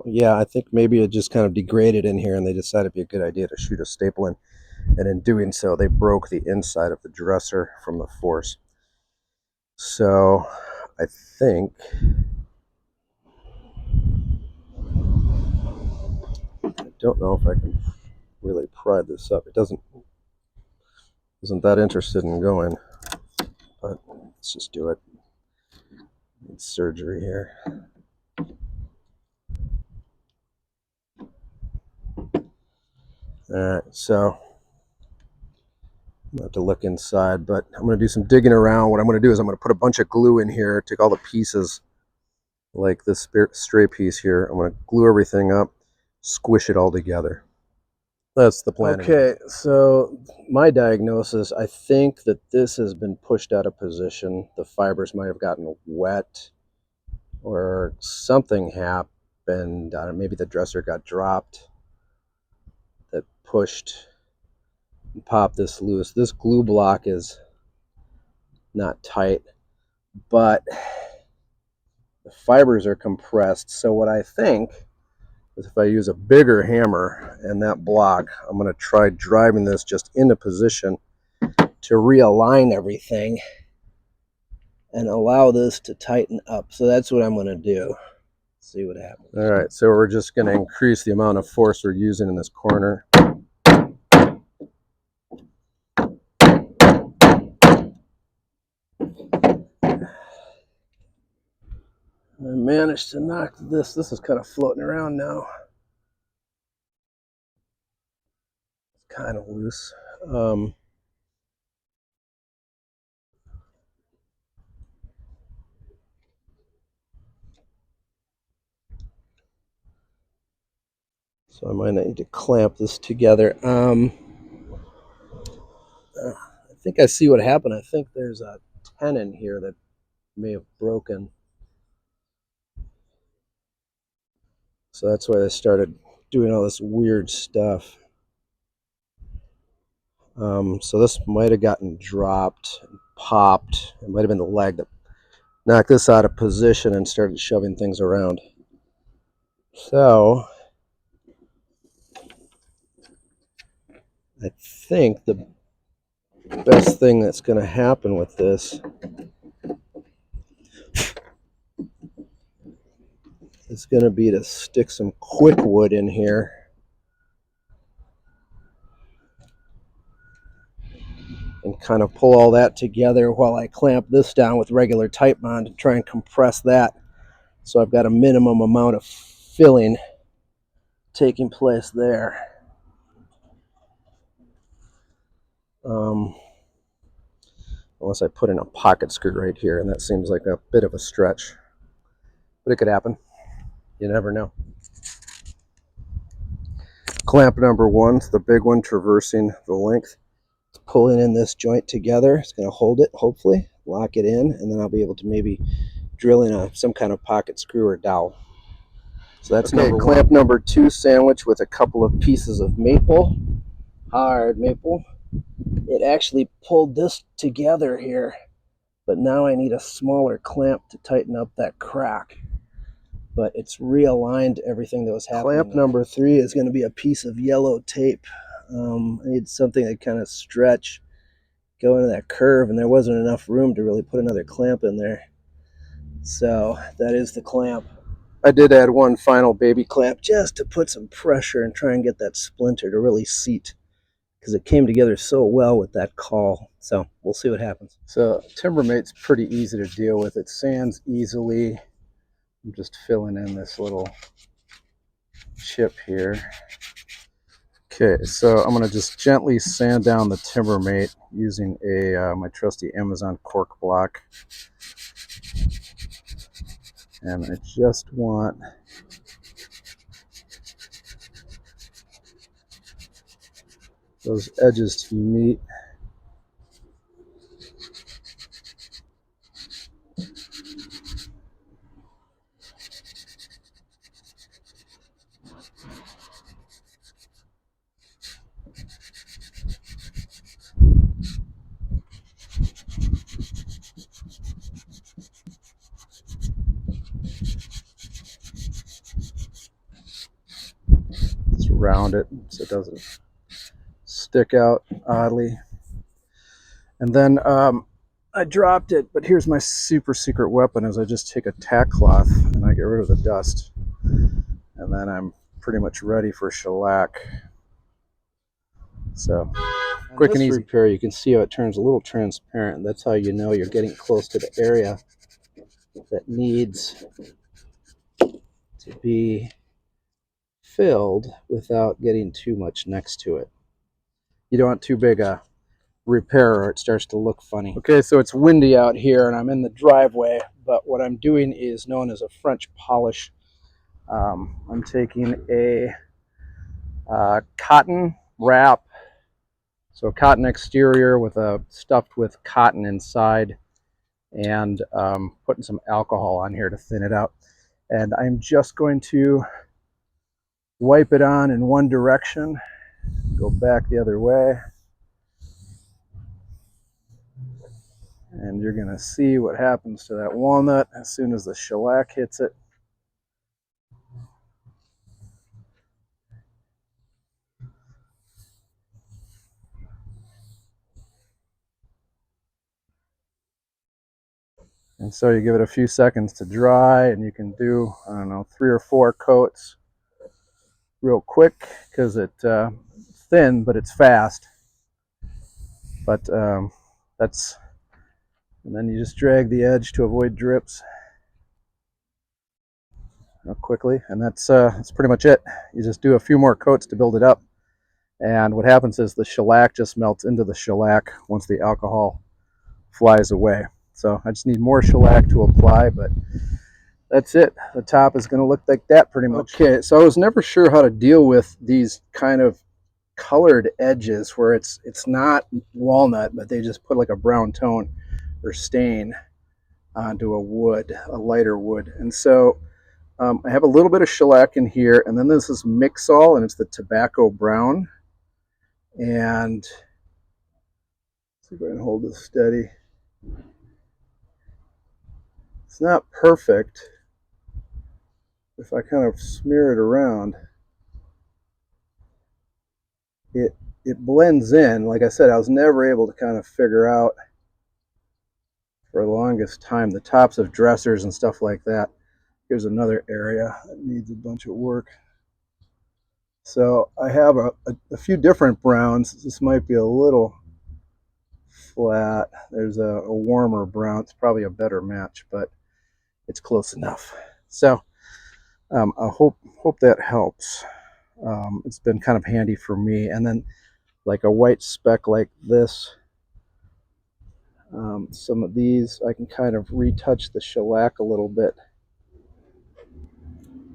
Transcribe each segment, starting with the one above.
So yeah, I think maybe it just kind of degraded in here and they decided it'd be a good idea to shoot a staple in. And in doing so, they broke the inside of the dresser from the force. So I think I don't know if I can really pry this up. It isn't that interested in going, but let's just do it. Need surgery here. All right, so I'm gonna have to look inside, but I'm gonna do some digging around. What I'm gonna do is I'm gonna put a bunch of glue in here, take all the pieces, like this stray piece here. I'm gonna glue everything up, squish it all together. That's the plan. Okay, so my diagnosis, I think that this has been pushed out of position. The fibers might have gotten wet or something happened. Maybe the dresser got dropped that pushed and popped this loose. This glue block is not tight, but the fibers are compressed. So what I think is if I use a bigger hammer and that block, I'm going to try driving this just into position to realign everything and allow this to tighten up. So that's what I'm going to do. See what happens. All right, so we're just going to increase the amount of force we're using in this corner. I managed to knock this. This is kind of floating around now. It's kind of loose. So I might need to clamp this together. I think I see what happened. I think there's a tenon here that may have broken. So that's why they started doing all this weird stuff. So this might have gotten dropped, popped. It might have been the leg that knocked this out of position and started shoving things around. So I think the best thing that's going to happen with this is going to be to stick some quick wood in here and kind of pull all that together while I clamp this down with regular tight bond and try and compress that so I've got a minimum amount of filling taking place there. Unless I put in a pocket screw right here, and that seems like a bit of a stretch, but it could happen. You never know. Clamp number one, the big one traversing the length. It's pulling in this joint together. It's going to hold it, hopefully, lock it in, and then I'll be able to maybe drill in some kind of pocket screw or dowel. So that's okay, clamp number two, sandwich with a couple of pieces of maple, hard maple. It actually pulled this together here, but now I need a smaller clamp to tighten up that crack. But it's realigned everything that was happening. Clamp number three is going to be a piece of yellow tape. I need something to kind of stretch, go into that curve, and there wasn't enough room to really put another clamp in there. So that is the clamp. I did add one final baby clamp just to put some pressure and try and get that splinter to really seat, because it came together so well with that call. So we'll see what happens. So Timbermate's pretty easy to deal with. It sands easily. I'm just filling in this little chip here. Okay, so I'm going to just gently sand down the Timbermate using my trusty Amazon cork block. And I just want those edges to meet. around it so it doesn't stick out oddly. And then I dropped it, but here's my super secret weapon is I just take a tack cloth and I get rid of the dust. And then I'm pretty much ready for shellac. So quick and easy repair. You can see how it turns a little transparent. That's how you know you're getting close to the area that needs to be filled without getting too much next to it. You don't want too big a repair or it starts to look funny. Okay, so it's windy out here and I'm in the driveway, but what I'm doing is known as a French polish. I'm taking a cotton wrap, so a cotton exterior with a stuffed with cotton inside, and putting some alcohol on here to thin it out. And I'm just going to wipe it on in one direction, go back the other way, and you're going to see what happens to that walnut as soon as the shellac hits it. And so you give it a few seconds to dry, and you can do, I don't know, 3 or 4 coats real quick because it's thin, but it's fast. But that's, and then you just drag the edge to avoid drips real quickly, and that's pretty much it. You just do a few more coats to build it up, and what happens is the shellac just melts into the shellac once the alcohol flies away. So I just need more shellac to apply, but that's it. The top is going to look like that pretty much. Okay, so I was never sure how to deal with these kind of colored edges where it's not walnut, but they just put like a brown tone or stain onto a wood, a lighter wood. And so I have a little bit of shellac in here, and then this is Mixol, and it's the tobacco brown. And let's see if I can hold this steady. It's not perfect. If I kind of smear it around, it blends in. Like I said, I was never able to kind of figure out for the longest time the tops of dressers and stuff like that. Here's another area that needs a bunch of work. So I have a few different browns. This might be a little flat. There's a warmer brown. It's probably a better match, but it's close enough. So I hope that helps. It's been kind of handy for me. And then like a white speck like this, some of these I can kind of retouch the shellac a little bit.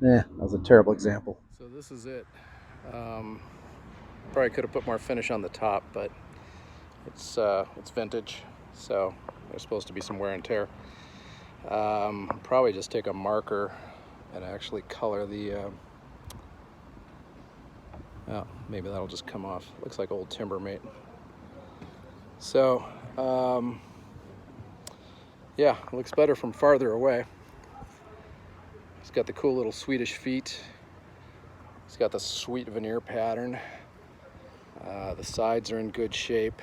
That was a terrible example. So this is it. Probably could have put more finish on the top, but it's vintage, so there's supposed to be some wear and tear. Probably just take a marker and actually color the oh, maybe that'll just come off. Looks like old Timbermate. So yeah, it looks better from farther away. It's got the cool little Swedish feet. It's got the sweet veneer pattern. The sides are in good shape,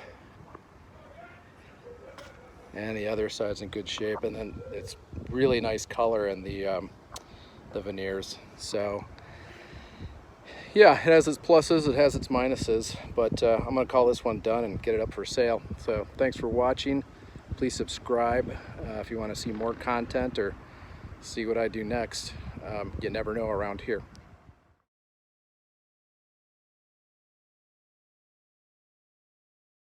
and the other side's in good shape, and then it's really nice color in the veneers. So yeah, it has its pluses, it has its minuses, but I'm gonna call this one done and get it up for sale. So thanks for watching. Please subscribe if you want to see more content or see what I do next. You never know around here.